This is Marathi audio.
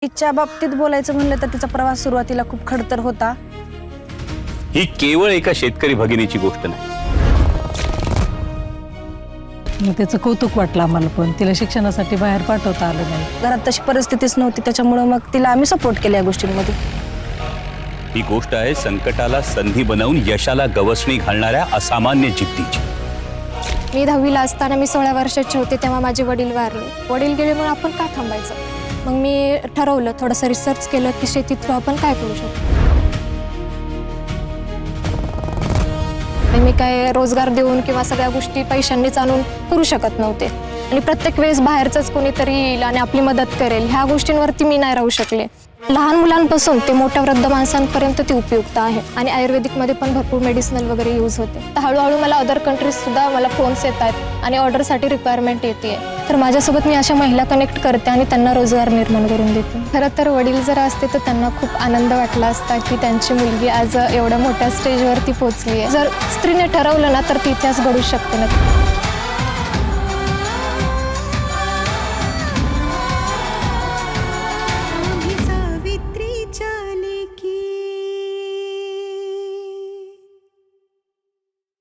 तिच्या बाबतीत बोलायचं म्हणलं तर तिचा प्रवास सुरुवातीला खूप खडतर होता। ही केवळ एका शेतकरी भगिनीची गोष्ट नाही। मग त्याचं कौतुक वाटलं आम्हाला, पण तिला शिक्षणासाठी बाहेर पाठवता आलं नाही। घरात तशी परिस्थितीच नव्हती, त्याच्यामुळे मग तिला आम्ही सपोर्ट केला या गोष्टींमध्ये। ही गोष्ट आहे संकटाला संधी बनवून यशाला गवसणी घालणाऱ्या असामान्य जिद्दीची। मी 10वीला असताना मी 16 वर्षाची होते तेव्हा माझे वडील वारले। वडील गेले म्हणून आपण का थांबायचं? मग मी ठरवलं, थोडंसं रिसर्च केलं की शेती थ्रू आपण काय करू शकतो। मी काय रोजगार देऊन किंवा सगळ्या गोष्टी पैशांनीच आणून करू शकत नव्हते, आणि प्रत्येक वेळेस बाहेरचंच कोणीतरी येईल आणि आपली मदत करेल ह्या गोष्टींवरती मी नाही राहू शकले। लहान मुलांपासून ते मोठ्या वृद्ध माणसांपर्यंत ती उपयुक्त आहे, आणि आयुर्वेदिकमध्ये पण भरपूर मेडिसिनल वगैरे यूज होते। तर हळूहळू मला अदर कंट्रीज सुद्धा मला फोन्स येत आहेत आणि ऑर्डरसाठी रिक्वायरमेंट येते। तर माझ्यासोबत मी अशा महिला कनेक्ट करते आणि त्यांना रोजगार निर्माण करून देते। खरं तर वडील जर असते तर त्यांना खूप आनंद वाटला असता की त्यांची मुलगी आज एवढ्या मोठ्या स्टेजवरती पोहोचली आहे। जर स्त्रीने ठरवलं ना तर ती इतिहास घडू शकते ना।